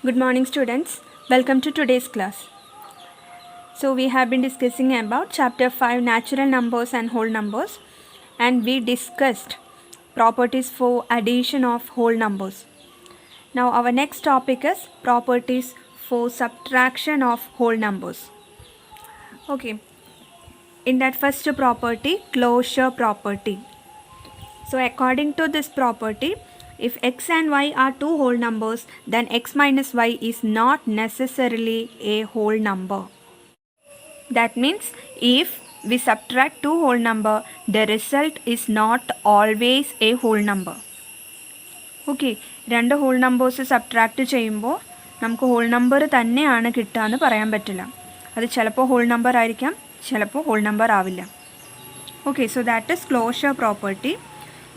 Good morning, students. Welcome to today's class. So we have been discussing about chapter 5 natural numbers and whole numbers, and we discussed properties for addition of whole numbers. Now our next topic is properties for subtraction of whole numbers. Okay, in that first property, closure property. So according to this property, if x and y are two whole numbers, then x minus y is not necessarily a whole number. That means if we subtract two whole number, the result is not always a whole number. Okay, രണ്ട് whole numbers subtract ചെയ്യുമ്പോൾ നമുക്ക് whole number തന്നെയാണ് കിട്ടുകയെന്ന് പറയാൻ പറ്റില്ല. അത് ചിലപ്പോൾ whole number ആയിരിക്കാം, ചിലപ്പോൾ ഹോൾ നമ്പർ ആവില്ല. Okay, so that is closure property.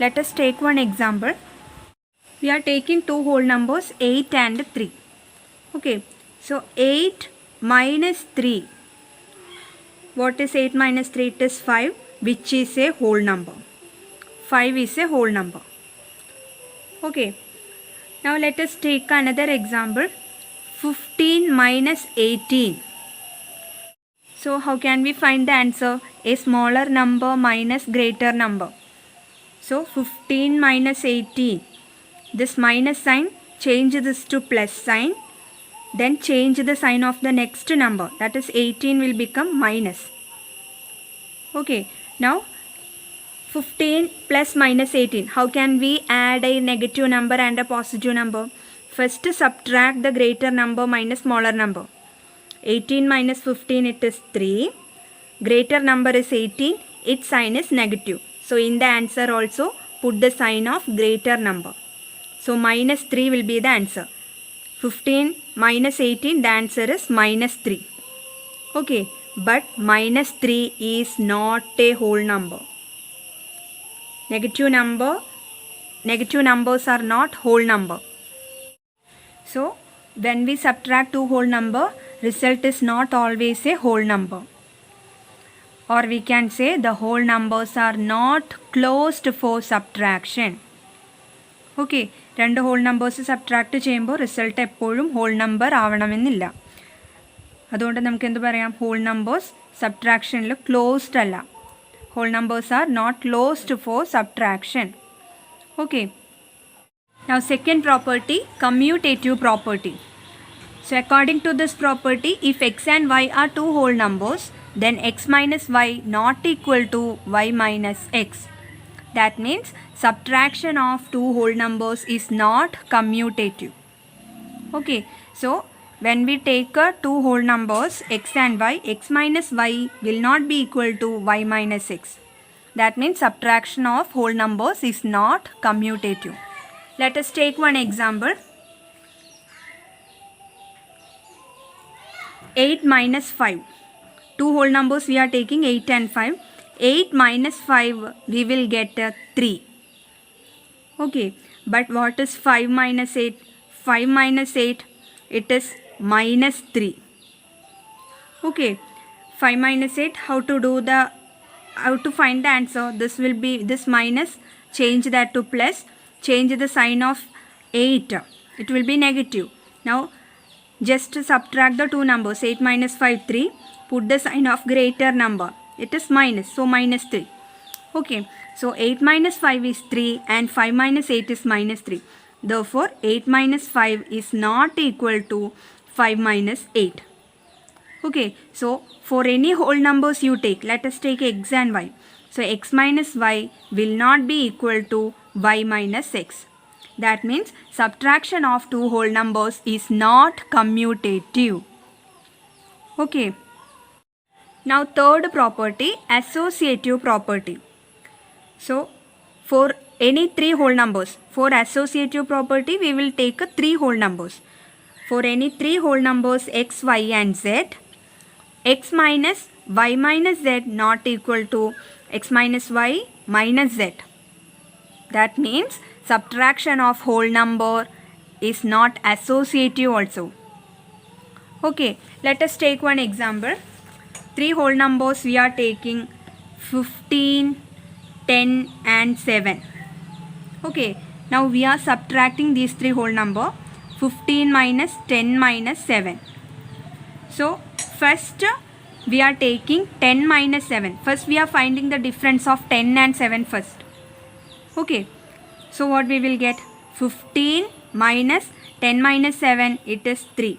Let us take one example. We are taking two whole numbers 8 and 3. Okay, so 8 minus 3. What is 8 minus 3? It is 5, which is a whole number. 5 is a whole number. Okay, now let us take another example. 15 minus 18. So how can we find the answer? A smaller number minus greater number. So 15 minus 18. This minus sign, change this to plus sign. Then change the sign of the next number. That is 18 will become minus. Okay, now 15 plus minus 18. How can we add a negative number and a positive number? First subtract the greater number minus smaller number. 18 minus 15, it is 3. Greater number is 18. Its sign is negative. So in the answer also put the sign of greater number. So minus 3 will be the answer. 15 minus 18, the answer is minus 3. Okay, but minus 3 is not a whole number. Negative numbers are not whole number. So when we subtract two whole number, result is not always a whole number. Or we can say the whole numbers are not closed for subtraction. Okay, രണ്ട് whole numbers subtract ചെയ്യുമ്പോൾ result എപ്പോഴും whole number ആവണമെന്നില്ല. അതുകൊണ്ട് നമുക്ക് എന്ത് പറയാം? Whole numbers സബ്ട്രാക്ഷനിൽ closed അല്ല. Whole numbers are not closed for subtraction. Okay, now second property, commutative property. So according to this property, if x and y are two whole numbers, then x minus y not equal to y minus x. That means subtraction of two whole numbers is not commutative. Okay, so when we take two whole numbers x and y, x minus y will not be equal to y minus x. That means subtraction of whole numbers is not commutative. Let us take one example. 8 minus 5. Two whole numbers we are taking 8 and 5. 8 minus 5 we will get 3. Okay, but what is 5 minus 8? 5 minus 8, it is minus 3. Okay, 5 minus 8, how to find the answer? This will be this minus, change that to plus, change the sign of 8, it will be negative. Now just subtract the two numbers. 8 minus 5, 3. Put the sign of greater number. It is minus. So minus 3. Okay. So 8 minus 5 is 3 and 5 minus 8 is minus 3. Therefore 8 minus 5 is not equal to 5 minus 8. Okay. So for any whole numbers you take, let us take x and y. So x minus y will not be equal to y minus x. That means subtraction of two whole numbers is not commutative. Okay. Now third property, associative property. So for any three whole numbers, for associative property we will take three whole numbers. For any three whole numbers x, y and z, x minus y minus z not equal to x minus y minus z. That means subtraction of whole number is not associative also. Okay, let us take one example. Three whole numbers we are taking 15, 10 and 7. Okay, now we are subtracting these three whole number. 15 minus 10 minus 7. So first we are taking 10 minus 7. First we are finding the difference of 10 and 7 first. Okay. So what we will get? 15 minus 10 minus 7, it is 3.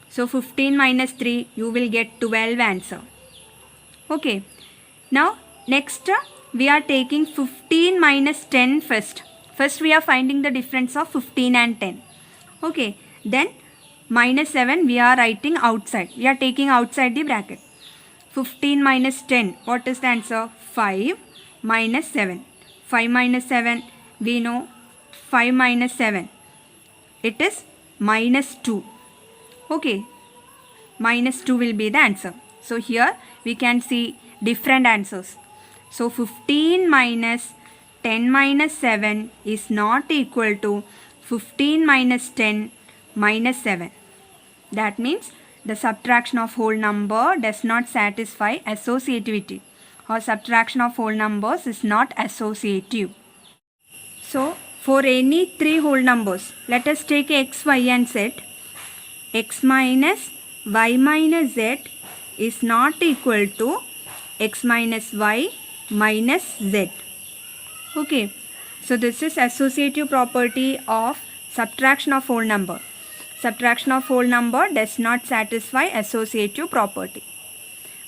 So 15 minus 3, you will get 12 answer. Okay. Now next we are taking 15 minus 10 first. First we are finding the difference of 15 and 10. Okay. Then minus 7 we are writing outside. We are taking outside the bracket. 15 minus 10. What is the answer? 5 minus 7. 5 minus 7. We know 5 minus 7. It is minus 2. Okay. Minus 2 will be the answer. So here we can see different answers. So 15 minus 10 minus 7 is not equal to 15 minus 10 minus 7. That means the subtraction of whole number does not satisfy associativity, or subtraction of whole numbers is not associative. So for any three whole numbers, let us take x, y and z. X minus y minus z is not equal to x minus y minus z. Okay. So this is associative property of subtraction of whole number. Subtraction of whole number does not satisfy associative property.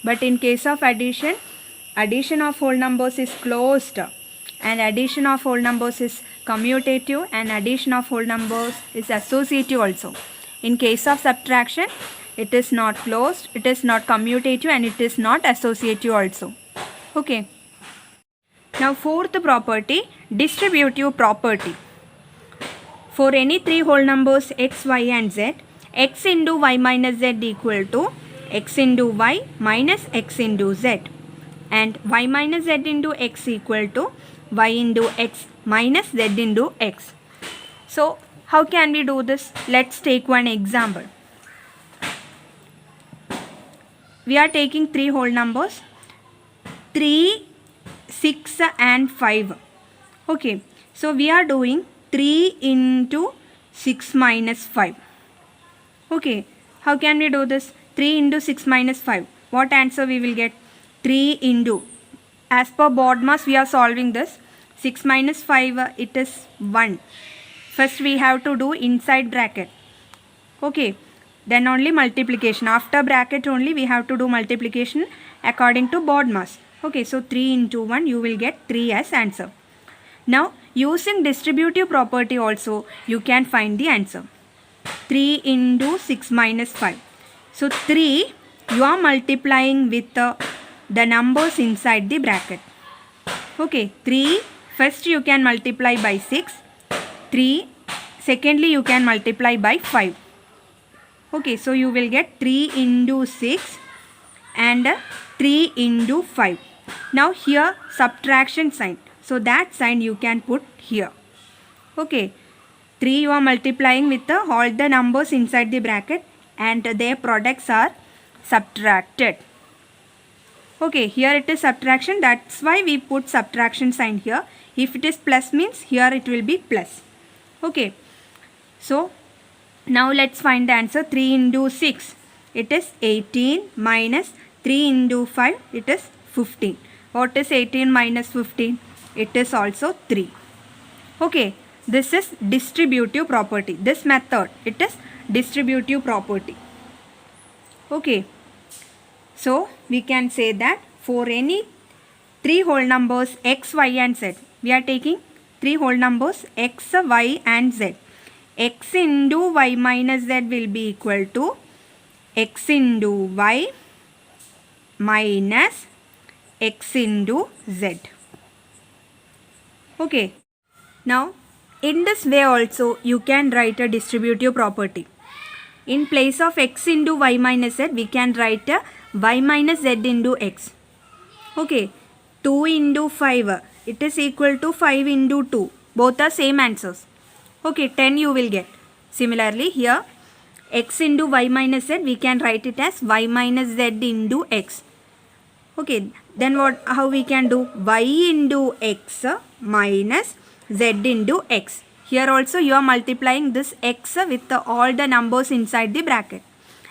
But in case of addition, addition of whole numbers is closed, and addition of whole numbers is commutative, and addition of whole numbers is associative also. In case of subtraction, it is not closed, it is not commutative, and it is not associative also. Okay. Now fourth property, distributive property. For any three whole numbers x, y and z, x into y minus z equal to x into y minus x into z, and y minus z into x equal to y into x minus z into x. So how can we do this? Let's take one example. We are taking three whole numbers, 3, 6 and 5. Okay, so we are doing 3 into 6 minus 5. Okay, how can we do this? 3 into 6 minus 5. What answer we will get? 3 into, as per BODMAS we are solving this. 6 minus 5, it is 1. First we have to do inside bracket. Okay, then only multiplication. After bracket only we have to do multiplication according to BODMAS. Okay, so 3 into 1, you will get 3 as answer. Now using distributive property also you can find the answer. 3 into 6 minus 5. So 3 you are multiplying with the numbers inside the bracket. Okay, 3 first you can multiply by 6. 3 secondly you can multiply by 5. Okay, so you will get 3 into 6 and 3 into 5. Now here subtraction sign. So that sign you can put here. Okay, 3 you are multiplying with all the numbers inside the bracket and their products are subtracted. Okay, here it is subtraction. That's why we put subtraction sign here. If it is plus means here it will be plus. Okay, so now let's find the answer. 3 into 6, it is 18 minus 3 into 5, it is 15. What is 18 minus 15? It is also 3. Okay, this is distributive property. This method, it is distributive property. Okay, so we can say that for any three whole numbers x, y and z, we are taking three whole numbers x, y and z. X into y minus z will be equal to x into y minus x into z. Okay, now in this way also you can write a distributive property. In place of x into y minus z, we can write y minus z into x. Okay, 2 into 5, it is equal to 5 into 2. Both are same answers. Okay, 10 you will get. Similarly here, x into y minus z, we can write it as y minus z into x. Okay, then how we can do? Y into x minus z into x. Here also you are multiplying this x with all the numbers inside the bracket,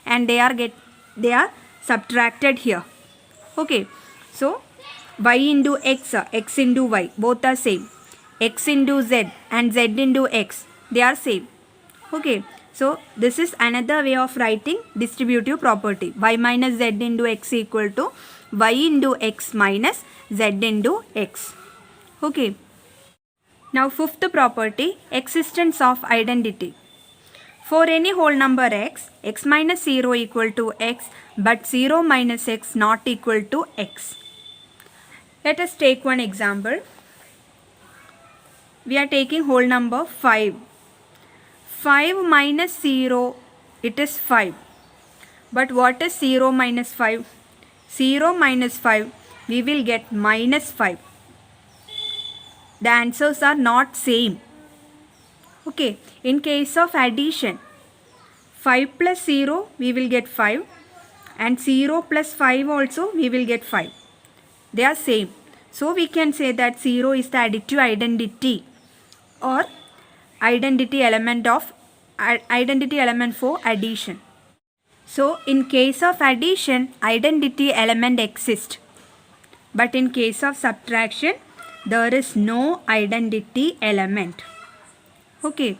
and they are subtracted here. Okay, so y into x, x into y, both are same. X into z and z into x, they are same. Okay, so this is another way of writing distributive property. Y minus z into x equal to y into x minus z into x. Okay. Now fifth property, existence of identity. For any whole number x, x minus 0 equal to x, but 0 minus x not equal to x. Let us take one example. We are taking whole number 5. 5 minus 0, it is 5. But what is 0 minus 5? 0 minus 5, we will get minus 5. The answers are not same. Okay, in case of addition, 5 plus 0 we will get 5, and 0 plus 5 also we will get 5. They are same. So we can say that 0 is the additive identity or identity element for addition. So in case of addition, identity element exists. But in case of subtraction, there is no identity element. Okay.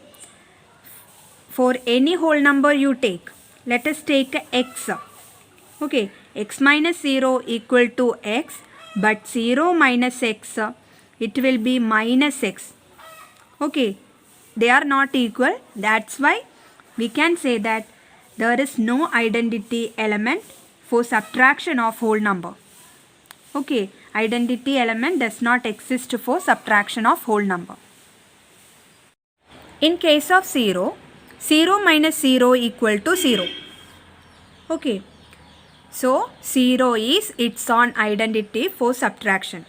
For any whole number you take, let us take x. Okay. X minus 0 equal to x, but 0 minus x, it will be minus x. Okay. They are not equal. That's why we can say that there is no identity element for subtraction of whole number. Okay, identity element does not exist for subtraction of whole number. In case of 0, 0 minus 0 equal to 0. Okay, so 0 is its own identity for subtraction.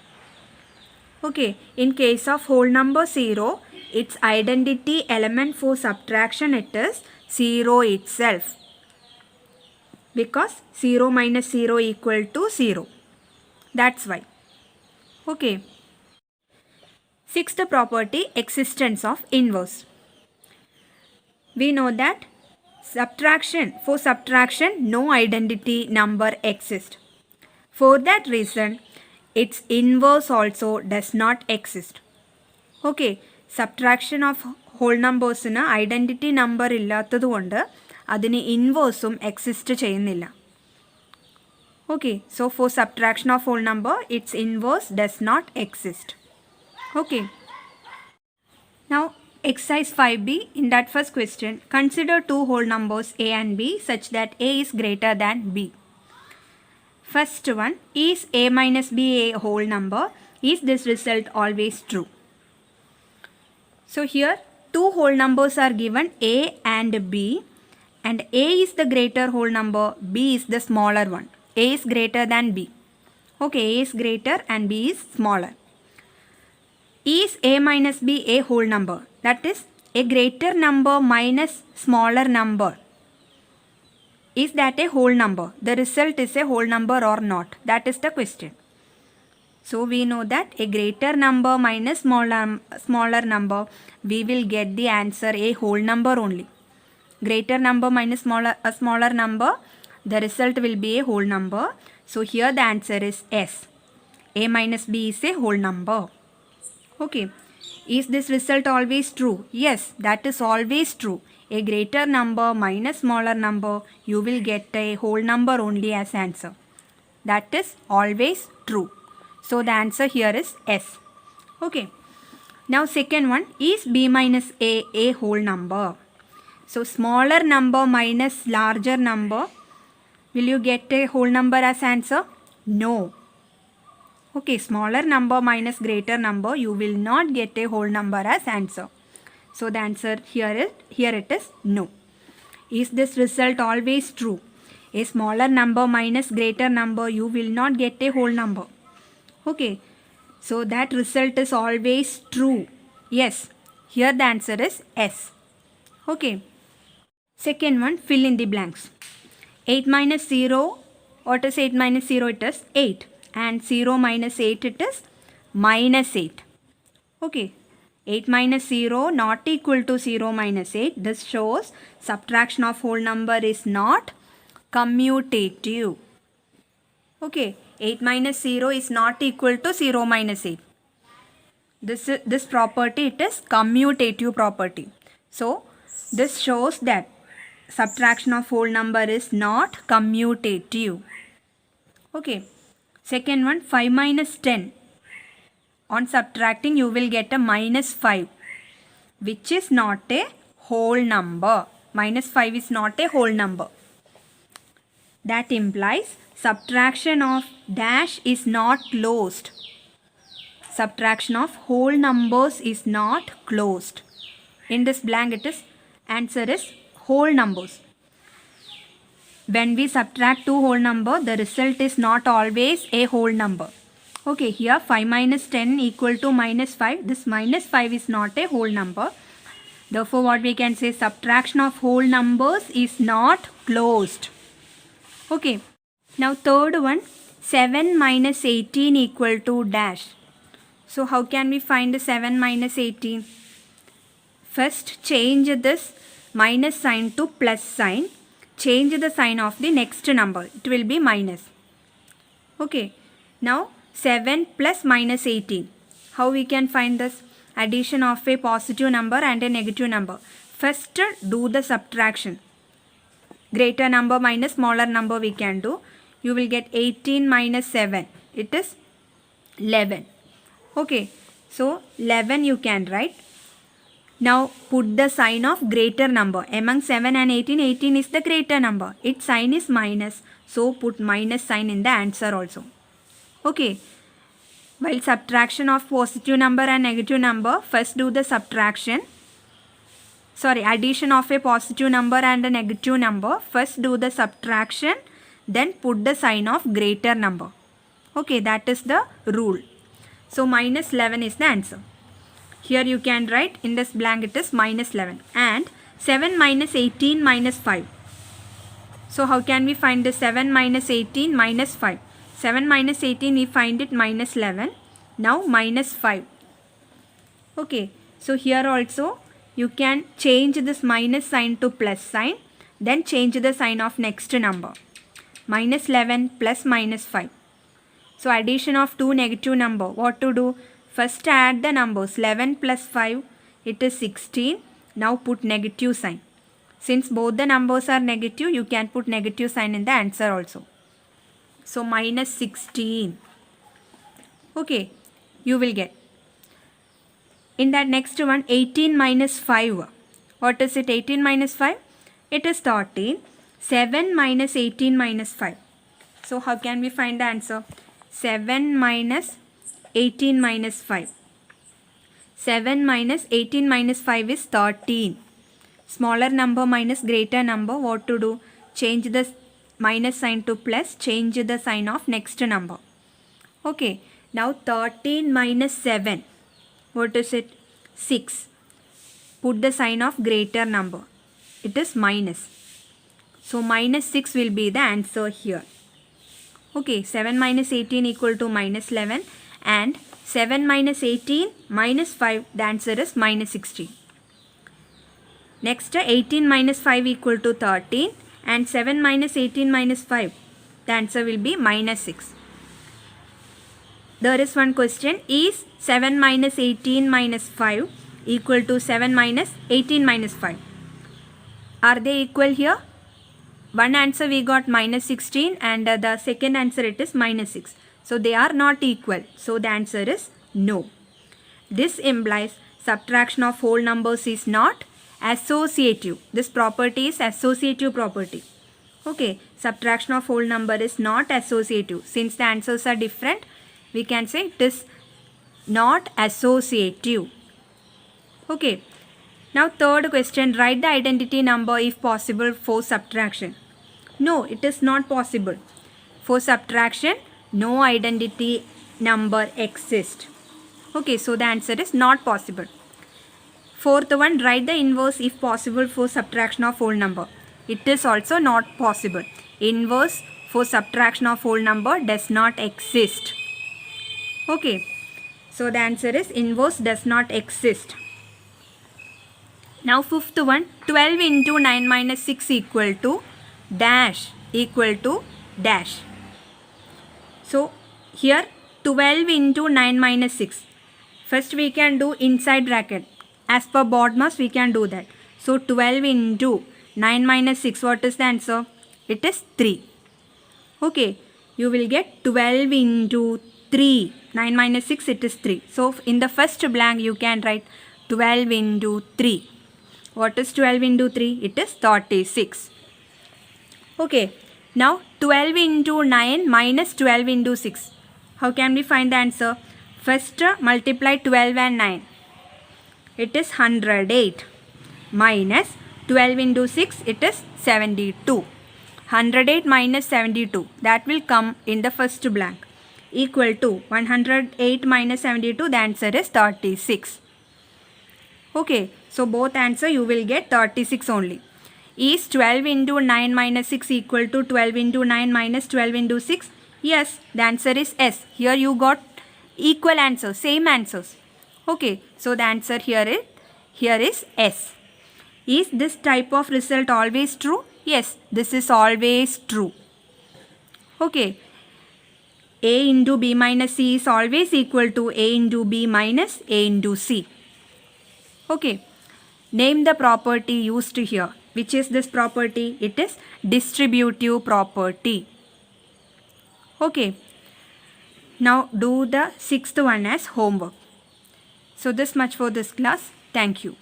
Okay, in case of whole number 0, its identity element for subtraction, it is 0 itself, because 0 minus 0 equal to 0. That's why. Okay. Sixth property, existence of inverse. We know that for subtraction, no identity number exists. For that reason, its inverse also does not exist. Okay. Subtraction of whole numbers in identity number ഇല്ലാത്തതുകൊണ്ട് അതിന് ഇൻവേഴ്സും exist ചെയ്യുന്നില്ല. Okay, so for subtraction of whole number, its inverse does not exist. Okay. Now exercise 5b, in that first question, consider two whole numbers a and b such that a is greater than b. First one, is a minus b a whole number? Is this result always true? So here two whole numbers are given, a and b, and a is the greater whole number, b is the smaller one. A is greater than b. Okay, a is greater and b is smaller. Is a minus b a whole number? That is, a greater number minus smaller number. Is that a whole number? The result is a whole number or not? That is the question. So we know that a greater number minus smaller number, we will get the answer a whole number only. Greater number minus smaller number, the result will be a whole number. So here the answer is S. A minus b is a whole number. Okay. Is this result always true? Yes, that is always true. A greater number minus smaller number, you will get a whole number only as answer. That is always true. So the answer here is S. Okay. Now second one, is b minus a whole number? So smaller number minus larger number, will you get a whole number as answer? No. Okay, smaller number minus greater number, you will not get a whole number as answer. So the answer here it is no. Is this result always true? A smaller number minus greater number, you will not get a whole number. Okay, so that result is always true. Yes, here the answer is S. Okay. Second one, fill in the blanks. 8 minus 0, what is 8 minus 0? It is 8. And 0 minus 8, it is minus 8. Okay. 8 minus 0 not equal to 0 minus 8. This shows subtraction of whole number is not commutative. Okay, 8 minus 0 is not equal to 0 minus 8. This property, it is commutative property. So this shows that subtraction of whole number is not commutative. Okay, second one, 5 minus 10. On subtracting, you will get a minus 5, which is not a whole number. Minus 5 is not a whole number. That implies subtraction of dash is not closed. Subtraction of whole numbers is not closed. In this blank, it is answer is whole numbers. When we subtract two whole number, the result is not always a whole number. Okay, here 5 minus 10 equal to minus 5. This minus 5 is not a whole number. Therefore, what we can say, subtraction of whole numbers is not closed. Okay, now third one, 7 minus 18 equal to dash. So how can we find the 7 minus 18? First, change this minus sign to plus sign. Change the sign of the next number. It will be minus. Okay, now 7 plus minus 18. How we can find this? Addition of a positive number and a negative number. First, do the subtraction. Greater number minus smaller number we can do. You will get 18 minus 7. It is 11. Okay, so 11 you can write. Now put the sign of greater number. Among 7 and 18, 18 is the greater number. Its sign is minus. So put minus sign in the answer also. Okay, while subtraction of positive number and negative number, first do the subtraction. Addition of a positive number and a negative number. First do the subtraction, then put the sign of greater number. Okay, that is the rule. So minus 11 is the answer. Here you can write in this blank, it is minus 11. And 7 minus 18 minus 5. So how can we find the 7 minus 18 minus 5? 7 minus 18, we find it minus 11. Now minus 5. Okay, so here also you can change this minus sign to plus sign. Then change the sign of next number. Minus 11 plus minus 5. So addition of two negative number. What to do? First add the numbers. 11 plus 5, it is 16. Now put negative sign. Since both the numbers are negative, you can put negative sign in the answer also. So minus 16. Okay, you will get. In that next one, 18 minus 5. What is it? 18 minus 5? It is 13. 7 minus 18 minus 5. So how can we find the answer? 7 minus 18 minus 5. 7 minus 18 minus 5 is 13. Smaller number minus greater number. What to do? Change the minus sign to plus. Change the sign of next number. Okay. Now 13 minus 7. What is it? 6. Put the sign of greater number. It is minus. So minus 6 will be the answer here. Okay, 7 minus 18 equal to minus 11. And 7 minus 18 minus 5, the answer is minus 16. Next, 18 minus 5 equal to 13. And 7 minus 18 minus 5, the answer will be minus 6. There is one question. Is 7 minus 18 minus 5 equal to 7 minus 18 minus 5? Are they equal here? One answer we got minus 16 and the second answer it is minus 6. So they are not equal. So the answer is no. This implies subtraction of whole numbers is not associative. This property is associative property. Okay, subtraction of whole number is not associative. Since the answers are different, we can say it is not associative. Okay, now third question, write the identity number if possible for subtraction. No, it is not possible. For subtraction, no identity number exists. Okay, so the answer is not possible. Fourth one, write the inverse if possible for subtraction of whole number. It is also not possible. Inverse for subtraction of whole number does not exist. Okay, So the answer is inverse does not exist. Now fifth one, 12 into 9 minus 6 equal to dash equal to dash. So here 12 into 9 minus 6. First we can do inside bracket. As per BODMAS we can do that. So 12 into 9 minus 6, what is the answer? It is 3. Okay, you will get 12 into 3. 9 minus 6, it is 3. So in the first blank you can write 12 into 3. What is 12 into 3? It is 36. Okay, now 12 into 9 minus 12 into 6. How can we find the answer? First multiply 12 and 9. It is 108 minus 12 into 6, it is 72. 108 minus 72, that will come in the first blank, equal to 108 minus 72, the answer is 36. Okay, so both answer you will get 36 only. Is 12 into 9 minus 6 equal to 12 into 9 minus 12 into 6? Yes, the answer is S. Here you got equal answers, same answers. Okay, so the answer here is S. Is this type of result always true? Yes, this is always true. Okay, A into B minus C is always equal to A into B minus A into C. Okay, name the property used here. Which is this property? It is distributive property. Okay, now do the sixth one as homework. So this much for this class. Thank you.